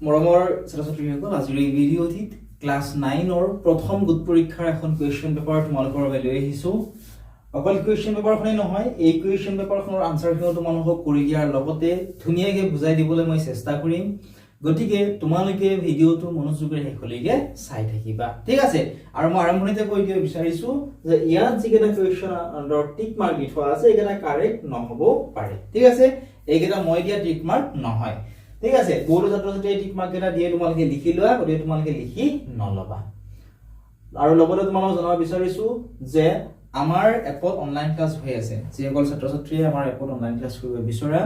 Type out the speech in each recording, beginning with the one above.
মৰমৰ ছাত্ৰ-ছাত্ৰীসকল আজিৰ এই ভিডিঅ'টিত ক্লাছ 9ৰ প্ৰথম গোট পৰীক্ষাৰ এখন কুৱেশ্যন পেপাৰ তোমালোকৰ বাবে লৈ আহিছো। অকল কুৱেশ্যন পেপাৰখনেই নহয়, এই কুৱেশ্যন পেপাৰখনৰ আনসাৰখিনিও তোমালোকক কৰি দিয়াৰ লগতে ধুনীয়াকৈ বুজাই দিবলৈ মই চেষ্টা কৰিম। গতিকে তোমালোকে ভিডিঅ'টো মনোযোগেৰে শেষলৈকে চাই থাকিবা, ঠিক আছে? আৰু মই আৰম্ভণিতে কৈ দিব বিচাৰিছো যে ইয়াত যিকেইটা কুৱেশ্যন আণ্ডাৰ টিক মাৰ্ক দি থোৱা আছে এইকেইটা কাৰেক্ট নহ'ব পাৰে, ঠিক আছে? এইকেইটা মই দিয়া টিক মাৰ্ক নহয়, ঠিক আছে? বহুতো ছাত্ৰ-ছাত্ৰীয়ে টিক মাৰ্ক কেইটা দিয়ে, তোমালোকে লিখি লোৱা, গতিকে তোমালোকে লিখি নলবা। আৰু লগতে তোমালোকক জনাব বিচাৰিছো যে আমাৰ এপত অনলাইন ক্লাছ হৈ আছে। যিসকল ছাত্ৰ-ছাত্ৰীয়ে আমাৰ এপত অনলাইন ক্লাছ কৰিব বিচৰা,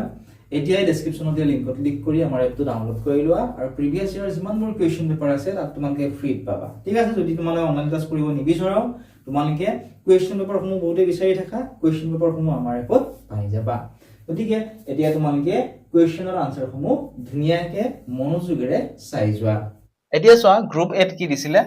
এতিয়াই ডেসক্ৰিপচনত দিয়া লিংকত ক্লিক কৰি আমাৰ এপটো ডাউনলোড কৰি লোৱা আৰু প্ৰিভিয়াছ ইয়াৰ যিমানবোৰ কুৱেশ্যন পেপাৰ আছে তাত তোমালোকে ফ্ৰীত পাবা, ঠিক আছে? যদি তোমালোকে অনলাইন ক্লাছ কৰিব নিবিচৰাও, তোমালোকে কুৱেশ্যন পেপাৰসমূহ বহুতে বিচাৰি থাকা, কুৱেশ্যন পেপাৰসমূহ আমাৰ এপত পাই যাবা। গতিকে এতিয়া তোমালোকে কুৱেশ্যনৰ আনসাৰসমূহ ধুনীয়াকৈ মনোযোগেৰে চাই যোৱা। এতিয়া চোৱা গ্ৰুপ 8 কি দিছিলে।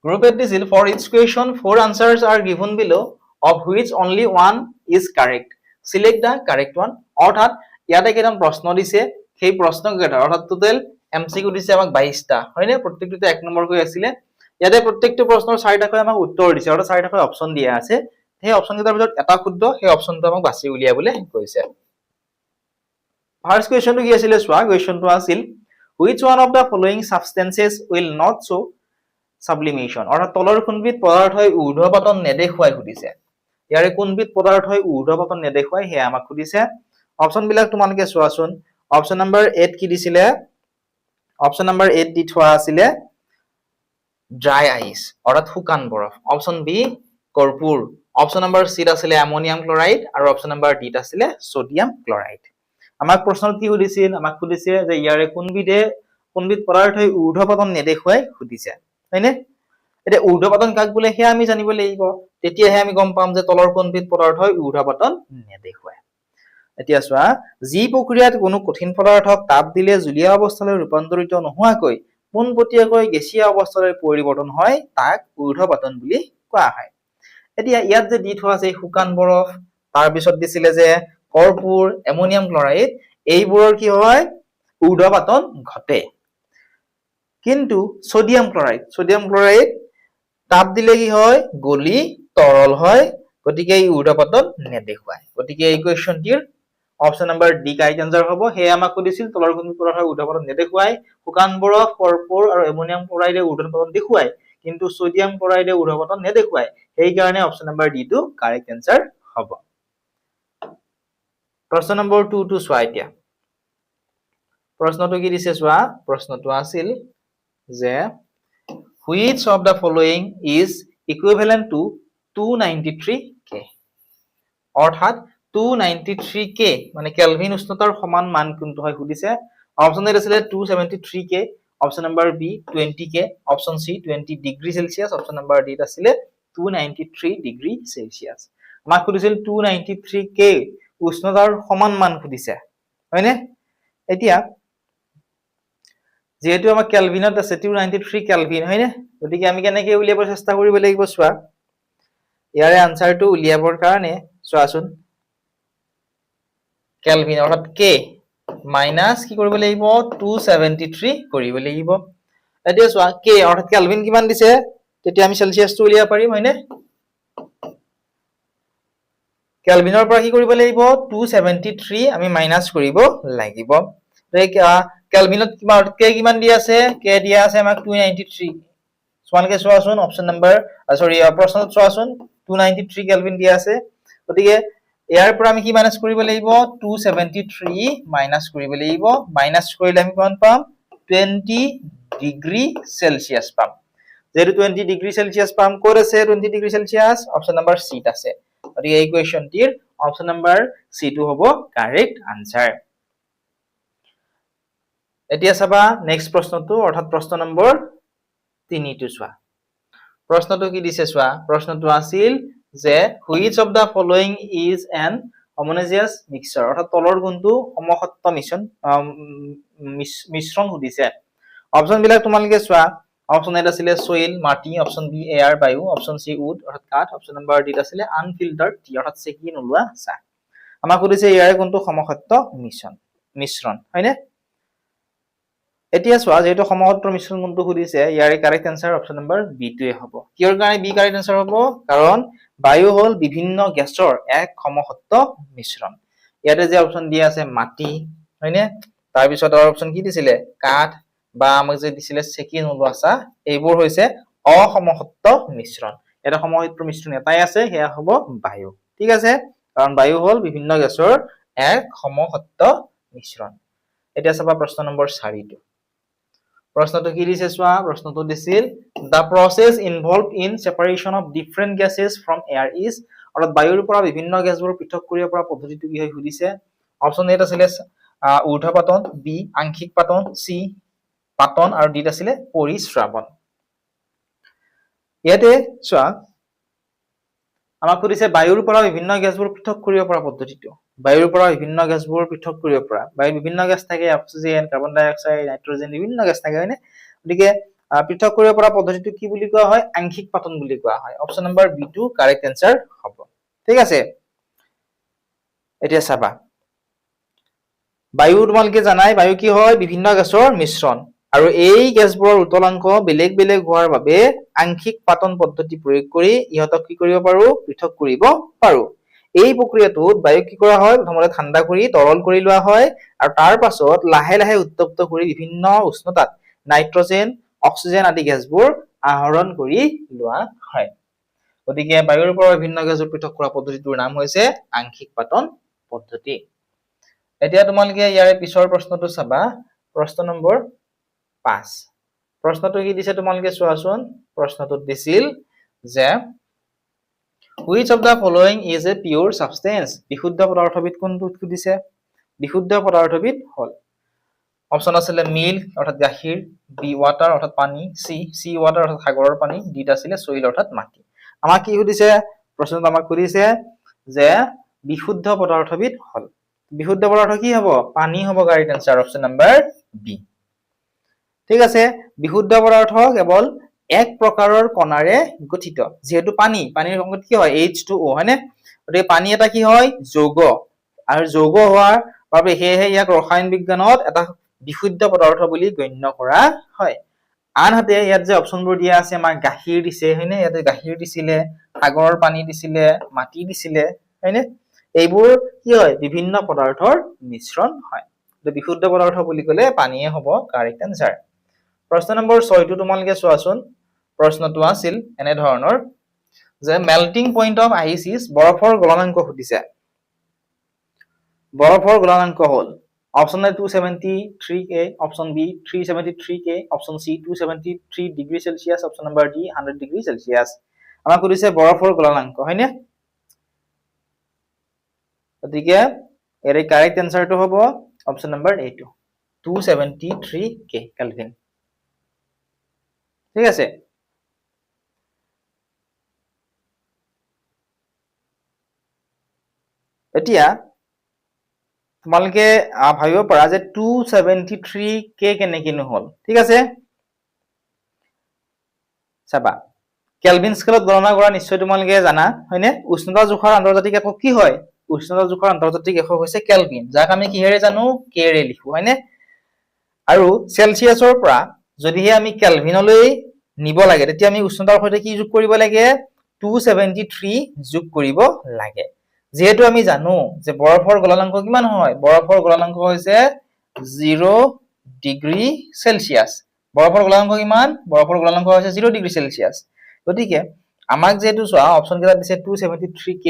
গ্ৰুপ 8 দিছিল for each question 4 answers are given below of which only one is correct. Select the correct one. অৰ্থাৎ ইয়াতে কেইটামান প্ৰশ্ন দিছে, সেই প্ৰশ্নকেইটা অৰ্থাৎ টোটেল এমসিকিউ দিছে আমাক 22টা, হয়নে? প্ৰত্যেকটোতে 1 নম্বৰকৈ আছিলে। ইয়াতে প্ৰত্যেকটো প্ৰশ্নৰ 4টাকৈ আমাক উত্তৰ দিছে, অৰ্থাৎ 4টাকৈ অপচন দিয়া আছে। সেই অপচনকেইটাৰ ভিতৰত এটা শুদ্ধ, সেই অপচনটো আমাক বাছি উলিয়াবলৈ কৈছে। ফাৰ্স্ট কুৱেশ্যনটো কি আছিল চোৱা, কুৱেশ্যনটো আছিল which one of the following substances will not show sublimation. অৰ্থাৎ তলৰ কোনবিধ পদাৰ্থই ঊৰ্ধ্বপতন নেদেখুৱাই সুধিছে। ইয়াৰে কোনবিধ পদাৰ্থই ঊৰ্ধ্বপতন নেদেখুৱাই সেয়া আমাক সুধিছে। অপচন বিলাক তোমালোকে চোৱাচোন। অপচন নম্বৰ 8 কি দিছিলে? অপচন নম্বৰ 8 দি থোৱা আছিলে ড্ৰাই আইচ, অৰ্থাৎ শুকান বৰফ। অপচন বি কৰ্পূৰ। অপচন নম্বৰ সি আছিলে এমোনিয়াম ক্লৰাইড আৰু অপচন নম্বৰ ডি আছিলে সোডিয়াম ক্লৰাইড। আমাক প্ৰশ্নত কি সুধিছিল? আমাক সুধিছে যে ইয়াৰে কোনবিধ পদাৰ্থই ঊৰ্ধ্বপতন নেদেখুৱাই সুধিছে, হয়নে? এতিয়া ঊৰ্ধ্বপতন কাক বোলে সেয়া আমি জানিব লাগিব, তেতিয়াহে আমি গম পাম যে তলৰ কোনবিধ পদাৰ্থই ঊৰ্ধ্বপতন নেদেখুৱাই। এতিয়া চোৱা, যি প্ৰক্ৰিয়াত কোনো কঠিন পদাৰ্থক তাপ দিলে জুলীয়া অৱস্থালৈ ৰূপান্তৰিত নোহোৱাকৈ পোনপটীয়াকৈ গেছীয় অৱস্থালৈ পৰিৱৰ্তন হয় তাক ঊৰ্ধ্বপতন বুলি কোৱা হয়। এতিয়া ইয়াত যে দি থোৱা আছে শুকান বৰফ, তাৰ পিছত দিছিলে যে কৰ্পূৰ, এমোনিয়াম ক্লৰাইড, এইবোৰৰ কি হয়? ঊৰ্ধ্বপতন ঘটে। কিন্তু সোডিয়াম ক্লৰাইড তাপ দিলে কি হয়? গলি তৰল হয়, গতিকে এই ঊৰ্ধ্বপতন নেদেখুৱায়। গতিকে এই কুৱেশ্যনটিৰ option number D correct answer হ'ব। সেয়ে আমাক সুধিছিল তলৰ কোনবিধ পদাৰ্থই ঊৰ্ধ্বপতন নেদেখুৱায়। শুকান বৰফ, কৰ্পূৰ আৰু এমোনিয়াম ক্লৰাইডে ঊৰ্ধ্বপতন দেখুৱায়, কিন্তু সোডিয়াম ক্লৰাইডে ঊৰ্ধ্বপতন নেদেখুৱায়। সেইকাৰণে অপচন নম্বৰ ডি টো কাৰেক্ট আনসাৰ হ'ব। প্ৰশ্ন নম্বৰ 2 টো চোৱা এতিয়া। প্ৰশ্নটো কি দিছে চোৱা, প্ৰশ্নটো আছিল যে which of the following is equivalent to 293K. অৰ্থাৎ 293K মানে কেলভিন উষ্ণতাৰ সমান মান কোনটো হয় সুধিছে। অপচন এ আছিলে 273K, option number B 20K, option C 20 degree Celsius, option number D আছিলে 293 ডিগ্ৰী সেলসিয়াস। আমাক সুধিছিল 293K উষ্ণতাৰ সমান মান সুধিছে, হয়নে? এতিয়া যেহেতু আমাক কেলভিনত আছে 293 কেলভিন, হয়নে? গতিকে আমি কেনেকৈ উলিয়াব চেষ্টা কৰিব লাগিব চোৱা। ইয়াৰে আনসাৰটো উলিয়াবৰ কাৰণে চোৱাচোন, কেলভিন অৰ্থাৎ কে মাইনাস কি কৰিব লাগিব? 273 কৰিব লাগিব। এতিয়া চোৱা কে অৰ্থাৎ কেলভিন কিমান দিছে, তেতিয়া আমি সেলসিয়াসটো উলিয়াব পাৰিম, হয়নে? কেলভিনৰ পৰা কি কৰিব লাগিব? 273 আমি মাইনাস কৰিব লাগিব। কেলভিনত কে কিমান দিয়া আছে? কে দিয়া আছে আমাক 293। তোমালোকে চোৱাচোন অপচন নম্বৰ প্ৰশ্নত চোৱাচোন 293 কেলভিন দিয়া আছে। গতিকে ইয়াৰ পৰা আমি কি মাইনাস কৰিব লাগিব? 273 মাইনাস কৰিব লাগিব। মাইনাস কৰিলে আমি কিমান পাম? 20 ডিগ্ৰী সেলসিয়াস পাম। যেহেতু 20 ডিগ্ৰী সেলসিয়াস পাম, ক'ত আছে 20 ডিগ্ৰী সেলসিয়াস? অপচন নম্বৰ সি ত আছে। গতিকে এই কুৱেশ্যনটিৰ অপচন নম্বৰ সি টো হ'ব কাৰেক্ট আনসাৰ। এতিয়া চাবা নেক্সট প্ৰশ্নটো, অৰ্থাৎ প্ৰশ্ন নম্বৰ 3 টো চোৱা। প্ৰশ্নটো কি দিছে চোৱা, প্ৰশ্নটো আছিল যে which of the following is an homogeneous mixture. অৰ্থাৎ তলৰ কোনটো সমসত্ব মিশ্ৰণ সুধিছে। অপচন বিলাক তোমালোকে চোৱা। অপচন এ আছিলে সইল মাটি, অপচন বি এয়াৰ বায়ু, অপচন সি উড অৰ্থাৎ কাঠ, অপচন নম্বৰ ডি আছিলে আনফিল্টাৰ্ড টি অৰ্থাৎ চেকি নোলোৱা চাহ। আমাক সুধিছে ইয়াৰে কোনটো সমসত্ব মিশ্ৰণ, হয়নে? এতিয়া চোৱা যেহেতু সমসত্তৰ মিশ্ৰণ কোনটো সুধিছে ইয়াৰে correct answer option number B টোৱে হ'ব কিহৰ কাৰণে বি কাৰেক্ট আনসাৰ হ'ব কাৰণ বায়ু হল বিভিন্ন গেছৰ এক সমসত্ত মিশ্ৰণ ইয়াতে যে অপচন দিয়া আছে মাটি হয়নে তাৰ পিছত আৰু অপচন কি দিছিলে কাঠ বা আমাক যে দিছিলে চেকি নোলোৱা চাহ এইবোৰ হৈছে অসমসত্ত মিশ্ৰণ এটা সমসত্ত মিশ্ৰণ এটাই আছে সেয়া হ'ব বায়ু ঠিক আছে কাৰণ বায়ু হল বিভিন্ন গেছৰ এক সমসত্ত মিশ্ৰণ এতিয়া চাবা প্ৰশ্ন নম্বৰ 4 টো প্ৰশ্নটো কি দিছে চোৱা প্ৰশ্নটো দিছিল the process involved in separation of different gases from air is অৰ্থাৎ বায়ুৰ পৰা বিভিন্ন গেছবোৰ পৃথক কৰিব পৰা পদ্ধতিটো কি হয় সুধিছে অপচন এ আছিল ঊৰ্ধ্বপাতন বি আংশিক পাতন সি পাতন আৰু ডি আছিল পৰিশ্ৰাবণ ইয়াতে চোৱা আমাক সুধিছে বায়ুৰ পৰা বিভিন্ন গেছবোৰ পৃথক কৰিব পৰা পদ্ধতিটো বায়ুৰ পৰা বিভিন্ন গেছবোৰ পৃথক কৰিব পৰা বায়ুৰ বিভিন্ন গেছ থাকে অক্সিজেন কাৰ্বন ডাই অক্সাইড নাইট্ৰজেন বিভিন্ন গেছ থাকে হয়নে গতিকে পৃথক কৰিব পৰা পদ্ধতিটো কি বুলি কোৱা হয় আংশিক পাতন বুলি কোৱা হয় অপচন নম্বৰ বি টো কাৰেক্ট আনসাৰ হ'ব ঠিক আছে এতিয়া চাবা বায়ু তোমালোকে জানাই বায়ু কি হয় বিভিন্ন গেছৰ মিশ্ৰণ আৰু এই গেছবোৰৰ উতলাংক বেলেগ বেলেগ হোৱাৰ বাবে আংশিক পাতন পদ্ধতি প্ৰয়োগ কৰি ইহতক কি কৰিব পাৰো পৃথক কৰিব পাৰো এই প্ৰক্ৰিয়াটোত বায়ু কি কৰা হয় প্ৰথমতে ঠাণ্ডা কৰি তৰল কৰি লোৱা হয় আৰু তাৰ পাছত লাহে লাহে উত্তপ্ত কৰি বিভিন্ন উষ্ণতাত নাইট্ৰজেন অক্সিজেন আদি গেছবোৰ আহৰণ কৰি লোৱা হয় গতিকে বায়ুৰ পৰা বিভিন্ন গেছবোৰ পৃথক কৰা পদ্ধতিটোৰ নাম হৈছে আংশিক পাতন পদ্ধতি এতিয়া তোমালোকে ইয়াৰে পিছৰ প্ৰশ্নটো চাবা প্ৰশ্ন নম্বৰ 5 প্ৰশ্নটো কি দিছে তোমালোকে চোৱাচোন প্ৰশ্নটোত দিছিল যে which of the following is a pure substance বিশুদ্ধ পদাৰ্থবিধ কোনটো দিছে বিশুদ্ধ পদাৰ্থবিধ হল অপচন আছিল মিল্ক অৰ্থাৎ গাখীৰ বি ওয়াটাৰ অৰ্থাৎ পানী সি ওয়াটাৰ অৰ্থাৎ সাগৰৰ পানী ডি আছিল সইল অৰ্থাৎ মাটি আমাক কি সুধিছে প্ৰশ্নটো আমাক সুধিছে যে বিশুদ্ধ পদাৰ্থবিধ হল বিশুদ্ধ পদাৰ্থ কি হ'ব পানী হ'ব correct answer option number B ঠিক আছে বিশুদ্ধ পদাৰ্থ কেৱল এক প্ৰকাৰৰ কণাৰে গঠিত যেহেতু পানীৰ সংকেত কি হয় H2O হয়নে গতিকে পানী এটা কি হয় যৌগ আৰু যৌগ হোৱাৰ বাবে হেহে ইয়াক ৰসায়ন বিজ্ঞানত এটা বিশুদ্ধ পদাৰ্থ বুলি গণ্য কৰা হয় আনহাতে ইয়াত যে অপচনবোৰ দিয়া আছে আমাৰ গাখীৰ দিছে হয়নে ইয়াতে গাখীৰ দিছিলে সাগৰৰ পানী দিছিলে মাটি দিছিলে হয়নে এইবোৰ কি হয় বিভিন্ন পদাৰ্থৰ মিশ্ৰণ হয় তো বিশুদ্ধ পদাৰ্থ বুলি ক'লে পানীয়ে হ'ব কাৰেক্ট আনসাৰ প্ৰশ্ন নম্বৰ 6 টো তোমালোকে চোৱাচোন প্ৰশ্নটো আছিল এনে ধৰণৰ যে melting point of ice is বৰফৰ গলনাংক সুধিছে বৰফৰ গলনাংক হল option A 273 K option B 373 K option C 273 degree Celsius option number D 100 degree Celsius আমাক সুধিছে বৰফৰ গলনাংক হয়নে গতিকে এৰ কাৰেক্ট আনসাৰটো হ'ব অপচন নম্বৰ এ 273 K কেলভিন ঠিক আছে এতিয়া তোমালোকে ভাবিব পাৰা যে 273 K কেনেকিনো হল ঠিক আছে চাবা কেলভিন স্কেলত গণনা কৰা নিশ্চয় তোমালোকে জানা হয়নে উষ্ণতা জোখাৰ আন্তৰ্জাতিক একক কি হয় উষ্ণতা জোখাৰ আন্তৰ্জাতিক একক হৈছে কেলভিন যাক আমি কিহেৰে জানো কে ৰে লিখো হয়নে আৰু সেলসিয়াছৰ পৰা যদিহে আমি কেলভিনলৈ নিব লাগে তেতিয়া আমি উষ্ণতাৰ সৈতে কি যোগ কৰিব লাগে 273 যোগ কৰিব লাগে যেহেতু আমি জানো যে বৰফৰ গলনাংক কিমান হয় বৰফৰ গলনাংক হৈছে 0 ডিগ্ৰী সেলসিয়াস বৰফৰ গলনাংক কিমান বৰফৰ গলনাংক হৈছে 0 ডিগ্ৰী সেলসিয়াস গতিকে আমাক যেহেতু চোৱা অপচন কেইটা দিছে 273 K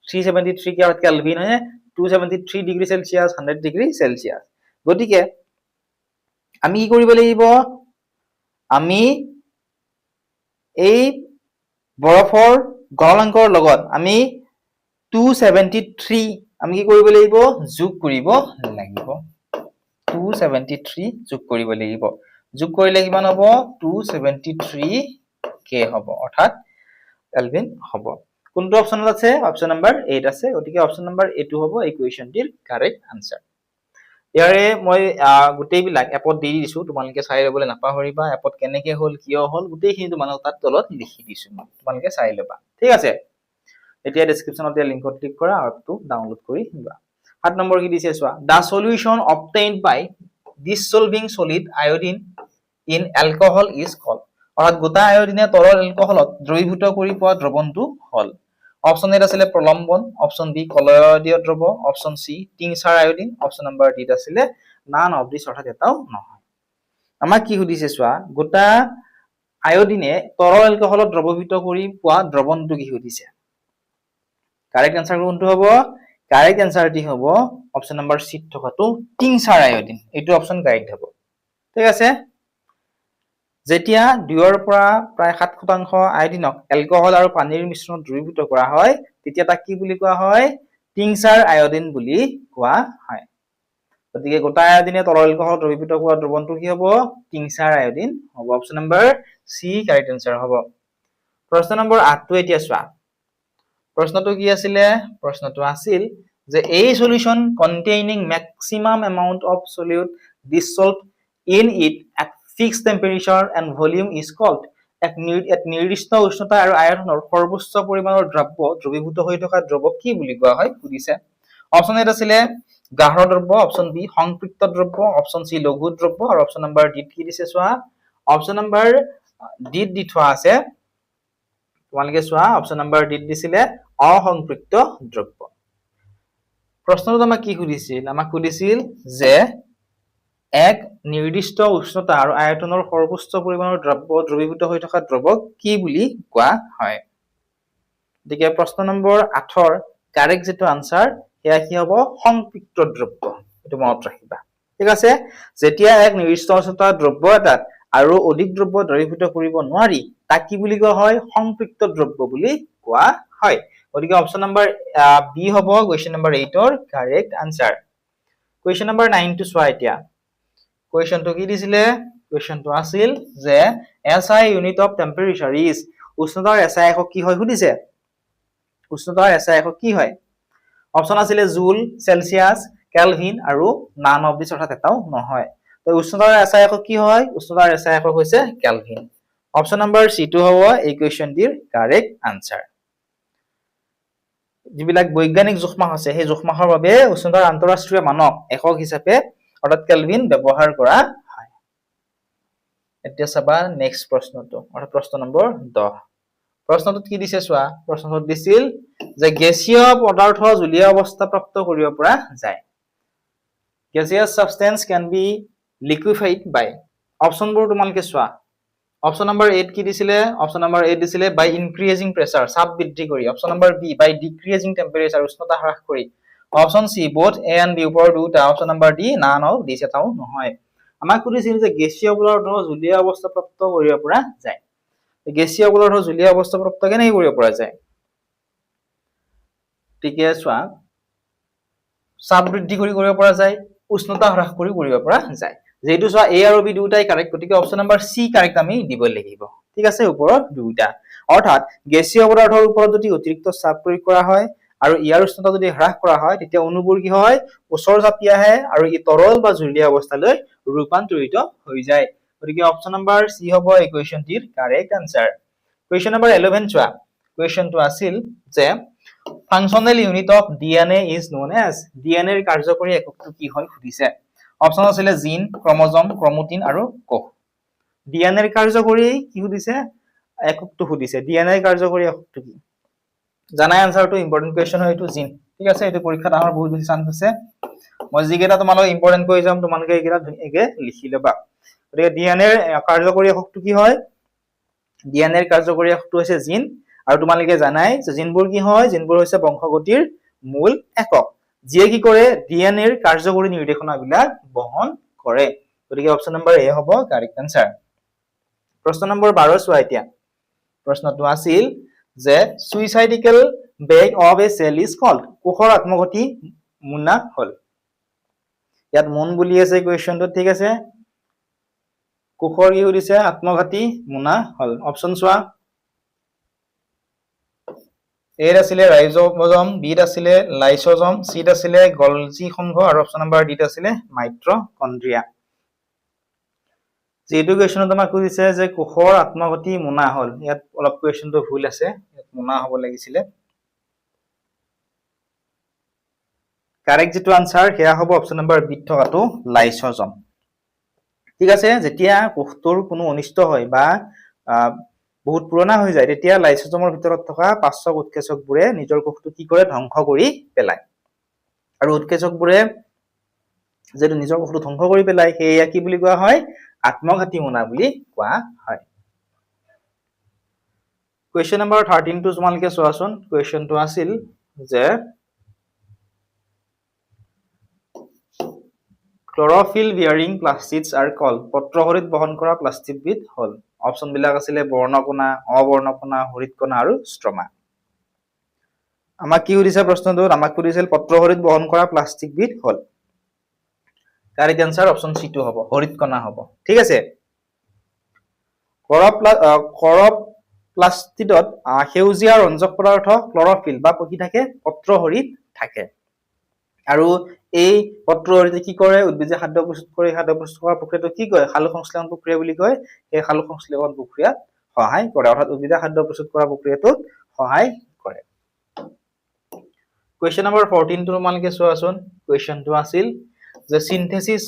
373 K অৰ্থাৎ কেলভিন হয় 273 ডিগ্ৰী সেলসিয়াস 100 ডিগ্ৰী সেলসিয়াস গতিকে আমি কি কৰিব লাগিব আমি এই বৰফৰ গলনাংকৰ লগত আমি 273 আমি কি কৰিব লাগিব যোগ কৰিব লাগিব 273 যোগ কৰিব লাগিব যোগ কৰিলে কিমান হ'ব 273 K হ'ব অৰ্থাৎ কেলভিন হ'ব কোনটো অপচনত আছে অপচন নম্বৰ 8 আছে গতিকে অপচন নম্বৰ এ টো হ'ব এই কোৱেশ্চনটিৰ কাৰেক্ট আনসাৰ ইয়াৰে মই গুটেইবিলাক এপত দি দিছো তোমালোকে চাই লবলৈ নাপাহৰিবা এপত কেনেকে হল কিয় হল গুটেইখিনি তোমালোক তাত তলত লিখি দিছো তোমালোকে চাই লবা ঠিক আছে এতিয়া ডেসক্ৰিপচনত দিয়া লিংকত ক্লিক কৰা আৰু এপটো ডাউনলোড কৰি লোৱা 7 নম্বৰ কি দিছে চোৱা দা solution obtained by dissolving solid iodine in alcohol is called? অৰ্থাৎ গোটা আয়োডিনে তৰল এলকহলত দ্ৰবীভূত কৰি পোৱা দ্ৰৱণটো হল। অপচন এ আছিলে প্ৰলম্বন, অপচন বি কলয়দীয় দ্ৰৱ, option C tincture iodine, option number D আছিলে নান অফ দিস, অৰ্থাৎ এটাও নহয়। আমাক কি সুধিছে চোৱা, গোটা আয়োডিনে তৰল এলকহলত দ্ৰৱীভূত কৰি পোৱা দ্ৰৱণটো কি সুধিছে। কাৰেক্ট আনসাৰ কোনটো হ'ব? কাৰেক্ট আনসাৰটি হ'ব অপচন নম্বৰ সি থকাটো টিংচাৰ আয়োডিন। এইটো অপচন কাৰেক্ট হ'ব। ঠিক আছে। যেতিয়া 2ৰ পৰা প্ৰায় 7% আয়োডিনক এলকহল আৰু পানীৰ মিশ্ৰণত দ্ৰৱীভূত কৰা হয় তেতিয়া তাক কি বুলি কোৱা হয়? টিংচাৰ আয়োডিন বুলি কোৱা হয়। গতিকে গোটা আয়োডিনে তৰল এলকহলত দ্ৰৱীভূত কৰা দ্ৰৱণটো কি হ'ব? টিংচাৰ আয়োডিন হ'ব। অপচন নম্বৰ সি কাৰেক্ট আনসাৰ হ'ব। প্ৰশ্ন নম্বৰ 8টো এতিয়া চোৱা। প্ৰশ্নটো কি আছিলে? প্ৰশ্নটো আছিল যে a solution containing maximum amount of solute dissolved in it at fixed temperature and volume is called. এক নিৰ্দিষ্ট উষ্ণতা আৰু আয়তনৰ সৰ্বোচ্চ পৰিমাণৰ দ্ৰব্য দ্ৰৱীভূত হৈ থকা দ্ৰৱক কি বুলি কোৱা হয় সুধিছে। অপচন এ আছিলে গাঢ় দ্ৰব্য, অপচন বি সংপৃক্ত দ্ৰব্য, অপচন সি লঘু দ্ৰব্য আৰু অপচন নম্বৰ ডি কি দিছে চোৱা। অপচন নম্বৰ ডি দি থোৱা আছে, তোমালোকে চোৱা। অপচন নম্বৰ ডি দিছিলে অসংপৃক্ত দ্ৰব্য। প্ৰশ্নটোত আমাক কি সুধিছিল? আমাক সুধিছিল যে এক নিৰ্দিষ্ট উষ্ণতা আৰু আয়তনৰ সৰ্বোচ্চ পৰিমাণৰ দ্ৰব্য দ্ৰৱীভূত হৈ থকা দ্ৰৱক কি বুলি কোৱা হয়। গতিকে প্ৰশ্ন নম্বৰ 8ৰ কাৰেক্ট যিটো আনসাৰ সেয়া কি হ'ব? সংপৃক্ত দ্ৰব্য। এইটো মনত ৰাখিবা। ঠিক আছে। যেতিয়া এক নিৰ্দিষ্ট উষ্ণতা দ্ৰব্য এটাত আৰু অধিক দ্ৰব্য দ্ৰৱীভূত কৰিব নোৱাৰি তাক কি বুলি কোৱা হয়? সংপৃক্ত দ্ৰব্য বুলি কোৱা হয়। গতিকে অপচন নম্বৰ বি হ'ব কুৱেশ্যন নম্বৰ 8ৰ কাৰেক্ট আনসাৰ। কুৱেশ্যন নম্বৰ 9টো চোৱা এতিয়া। কুৱেশ্যনটো কি দিছিলে? কুৱেশ্যনটো আছিল যে SI unit of temperature is, উষ্ণতাৰ SI একক কি হয় সুধিছে। উষ্ণতাৰ SI একক কি হয়? অপচন আছিলে জুল, চেলচিয়াছ, কেলভিন আৰু নান অফ দিস, অৰ্থাৎ এটাও নহয়। তো উষ্ণতাৰ SI একক কি হয়? উষ্ণতাৰ SI একক হৈছে কেলভিন। অপচন নম্বৰ সি টো হ'ব এই কুৱেশ্যনটিৰ কাৰেক্ট আনসাৰ। যিবিলাক বৈজ্ঞানিক জোখমাহ আছে সেই জোখমাহৰ বাবে উষ্ণতাৰ আন্তঃৰাষ্ট্ৰীয় মানক একক হিচাপে অৰ্থাৎ কেলভিন ব্যৱহাৰ কৰা হয়। এতিয়া চাবা নেক্সট প্ৰশ্নটো, অৰ্থাৎ প্ৰশ্ন নম্বৰ 10। প্ৰশ্নটোত কি দিছে চোৱা। প্ৰশ্নটোত দিছিল যে গেছীয় পদাৰ্থ জলীয় অৱস্থা প্ৰাপ্ত কৰিব পৰা যায়। Gaseous substance can be liquefied by, অপচনবোৰ তোমালোকে চোৱা। অপচন নম্বৰ 8 কি দিছিলে? অপচন নম্বৰ 8 দিছিলে বাই ইনক্ৰিজিং প্ৰেছাৰ, চাপ বৃদ্ধি কৰি। Option number B by decreasing temperature, উষ্ণতা হ্ৰাস কৰি। Option C both A and B, ওপৰৰ দুটা। Option number D none of this, এটাও নহয়। আমাক সুধিছিল যে গেছীয় পদাৰ্থ জলীয় অৱস্থা প্ৰাপ্ত কৰিব পৰা যায়। গেছীয় পদাৰ্থ জলীয় অৱস্থা প্ৰাপ্ত কেনেকৈ কৰিব পৰা যায়? ঠিকে চোৱা, চাপ বৃদ্ধি কৰি কৰিব পৰা যায়, উষ্ণতা হ্ৰাস কৰি কৰিব পৰা যায়। যেহেতু চোৱা এ আৰু বি দুটাই কাৰেক্ট, গতিকে অপচন নম্বৰ সি কাৰেক্ট আমি দিব লাগিব। ঠিক আছে, ওপৰত দুটা। অৰ্থাৎ গেছীয় পদাৰ্থৰ ওপৰত যদি অতিৰিক্ত চাপ প্ৰয়োগ কৰা হয় আৰু ইয়াৰ উষ্ণতা যদি হ্ৰাস কৰা হয় তেতিয়া অণুবোৰ কি হয়? ওচৰ চাপি আহে আৰু ই তৰল বা জলীয় অৱস্থালৈ ৰূপান্তৰিত হৈ যায়। গতিকে অপচন নম্বৰ সি হ'ব এই কুৱেশ্যনটিৰ কাৰেক্ট আনসাৰ। কুৱেশ্যন নম্বৰ 11 চোৱা। কুৱেশ্যনটো আছিল যে functional unit of DNA is known as, DNA ৰ কাৰ্যকৰী এককটো কি হয় সুধিছে। অপচন আছিলে জিন, ক্ৰমজম, ক্ৰমোটিন আৰু কোষ। DNA ৰ কাৰ্যকৰী কি সুধিছে? এককটো সুধিছে। DNA ৰ কাৰ্যকৰী এককটো কি? জানাই আনসাৰটো, ইম্পৰ্টেন্ট কুৱেশ্যন হয় এইটো, জিন। ঠিক আছে, এইটো পৰীক্ষাত আহাৰ বহুত বেছি চান্স আছে। মই যিকেইটা তোমালোক ইম্পৰ্টেন্ট কৈ যাম তোমালোকে এইকেইটা ধুনীয়াকে লিখি ল'বা। গতিকে DNA ৰ কাৰ্যকৰী এককটো কি হয়? DNA ৰ কাৰ্যকৰী এককটো হৈছে জিন। আৰু তোমালোকে জানাই যে জিনবোৰ কি হয়? জিনবোৰ হৈছে বংশগতিৰ মূল একক, যিয়ে কি কৰে? DNA ৰ কাৰ্যকৰী নিৰ্দেশনাবিলাক বহন কৰে। গতিকে অপচন নম্বৰ এ হ'ব কাৰেক্ট আনসাৰ। প্ৰশ্ন নম্বৰ 12 চোৱা এতিয়া। প্ৰশ্নটো আছিল যে suicidal bag of a cell is called, কোষৰ আত্মঘাতী মোনা হল। ইয়াত মন বুলি আছে কুৱেশ্যনটো। ঠিক আছে, কোষৰ কি সুধিছে? আত্মঘাতী মোনা হল। অপচন চোৱা। এত আছিলে ৰাইজোজম, বিত আছিলে লাইসোজম, চিত আছিলে গলজি সংঘ আৰু অপচন নম্বৰ ডিত আছিলে মাইট্ৰকন্ড্ৰিয়া। যিটো কুৱেশ্যনত আমাক সুধিছে যে কোষৰ আত্মঘাতী মোনা হল, ইয়াত অলপ কুৱেশ্যনটো ভুল আছে, ইয়াত মোনা হ'ব লাগিছিলে। কাৰেক্ট যিটো আনসাৰ সেয়া হ'ব অপচন নম্বৰ বিত থকাটো লাইসোজম। ঠিক আছে যেতিয়া কোষটোৰ কোনো অনিষ্ট হয় বা বহুত পুৰণা হৈ যায় তেতিয়া লাইসোজমৰ ভিতৰত থকা পাঁচক উৎকেচকবোৰে নিজৰ কোষটো কি কৰে ধ্বংস কৰি পেলায় আৰু উৎকেচকবোৰে যেটো নিজৰ কোষটো ধ্বংস কৰি পেলায় সেয়া কি বুলি কোৱা হয় আত্মঘাতী মোনা বুলি কোৱা হয় Question number 13 to তোমালোকে চোৱাচোন question টো আছিল যে chlorophyll bearing plastids are called পত্ৰহৰিত বহন কৰা প্লাষ্টিক বিধ হল অপচন বিলাক আছিলে বৰ্ণকণা অবৰ্ণকণা হৰিতকণা আৰু ষ্ট্ৰমা আমাক কি সুধিছে প্ৰশ্নটোত আমাক সুধিছিল পত্ৰহৰিত বহন কৰা প্লাষ্টিক বিধ হল কাৰেক্ট আনসাৰ অপচন সি টো হ'ব হৰিতকণা হ'ব ঠিক আছে প্লাষ্টিডত সেউজীয়া ৰঞ্জক পদাৰ্থ ক্লৰফিল বা কি থাকে পত্ৰহৰিত থাকে আৰু এই পত্ৰহৰিতে কি কৰে উদ্ভিদে খাদ্য প্ৰস্তুত কৰে খাদ্য প্ৰস্তুত কৰাৰ প্ৰক্ৰিয়াটো কি কয় সালোক সংশ্লেষণ প্ৰক্ৰিয়া বুলি কয় এই সালোক সংশ্লেষণ প্ৰক্ৰিয়াত সহায় কৰে অৰ্থাৎ উদ্ভিদে খাদ্য প্ৰস্তুত কৰা প্ৰক্ৰিয়াটোত সহায় কৰে Question number 14 টো তোমালোকে চোৱাচোন question টো আছিল the synthesis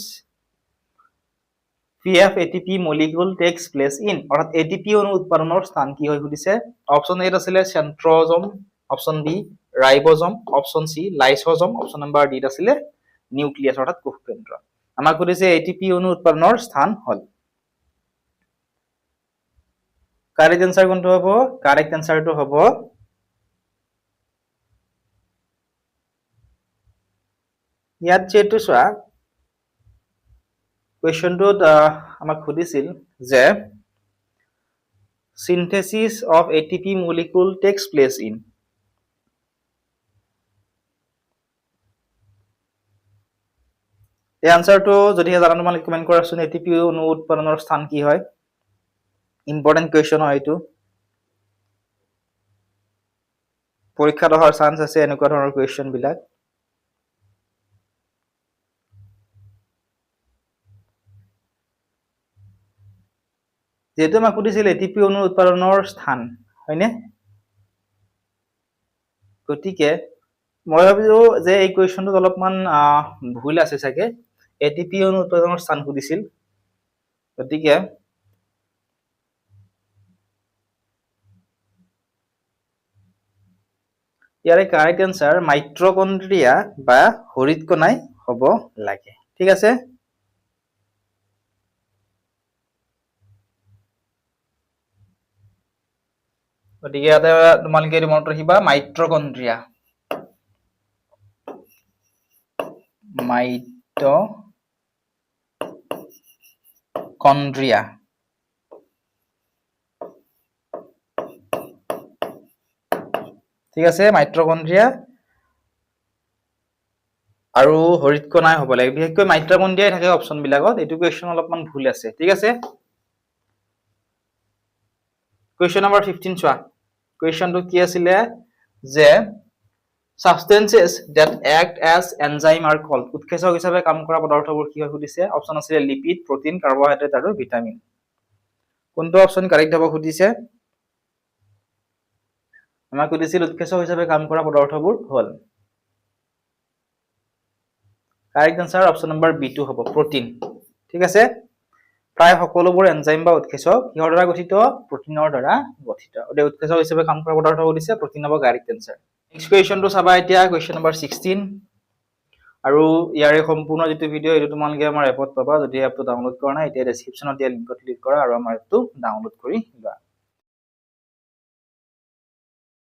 PF ATP molecule takes place in অর্থাৎ ATP অণু উৎপাদনৰ স্থান কি হয় সুধিছে অপচন এ আছিল centrosome option B ribosome option C lysosome option number D আছিল নিউক্লিয়াছ অৰ্থাৎ কোষ কেন্দ্ৰ আমাক সুধিছে ATP অণু উৎপাদনৰ স্থান হল কাৰেক্ট आंसर কোনটো হ'ব কাৰেক্ট आंसरটো হ'ব ইয়াত যেটো চোৱা কোৱেশ্চনটোত আমাক সুধিছিল যে synthesis of ATP molecule takes place in এই আনসারটো যদি জানা তোমালোকে কমেন্ট কৰাচোন ATP অণু উৎপাদনৰ স্থান কি হয় ইম্পৰ্টেন্ট কোৱেশ্চন হয় এইটো পৰীক্ষাত অহাৰ চান্স আছে এনেকুৱা ধৰণৰ কোৱেশ্চন বিলাক যেহেতু আমাক সুধিছিল ATP অণু উৎপাদনৰ স্থান হয়নে গতিকে মই ভাবিছো যে এই কোৱেশ্চনটো অলপমান ভুল আছে চাগে ATP অণু উৎপাদনৰ স্থান সুধিছিল গতিকে ইয়াৰে কাৰেক্ট आंसर মাইট্ৰকন্ড্ৰিয়া বা হৰিতকণাই হ'ব লাগে ঠিক আছে গতিকে ইয়াতে তোমালোকে মনত ৰাখিবা মাইট্ৰকন্ড্ৰিয়া ঠিক আছে মাইট্ৰকন্ড্ৰিয়া আৰু হৰিতকণাই হ'ব লাগে বিশেষকৈ মাইট্ৰকন্ড্ৰিয়াই থাকে অপচন বিলাকত এটো কোৱেশ্চন অলপমান ভুল আছে ঠিক আছে Question number 15 চোৱা কোৱেশ্চনটো কি আছিল যে substances that act as enzyme are called উৎকেচক হিচাপে কাম কৰা পদাৰ্থবোৰ কি হয় সুধিছে অপচন আছিল লিপিড প্ৰটিন কাৰ্বোহাইড্ৰেট আৰু ভিটামিন কোনটো অপচন কাৰেক্ট হ'ব সুধিছে আমাক সুধিছিল উৎকেচক হিচাপে কাম কৰা পদাৰ্থবোৰ হল correct answer option number B2 হ'ব প্ৰটিন ঠিক আছে প্ৰায় সকলোবোৰ এনজাইম বা উৎকেচক কিহৰ দ্বাৰা গঠিত প্ৰটিনৰ দ্বাৰা গঠিত ওদে উৎকেচক হিচাপে কাম কৰা পদাৰ্থবোৰ দিছে প্ৰটিন হ'ব কাৰেক্ট आंसर নেক্সট কোৱেশ্চনটো চাবা এতিয়া কোৱেশ্চন নাম্বাৰ 16 আৰু ইয়াৰে সম্পূৰ্ণ যেটো ভিডিও এটো তোমালোকে আমাৰ এপত পাবা যদি এপটো ডাউনলোড কৰা নাই এতিয়া ডেসক্ৰিপচনত দিয়া লিংকত ক্লিক কৰা আৰু আমাৰ এপটো ডাউনলোড কৰি লোৱা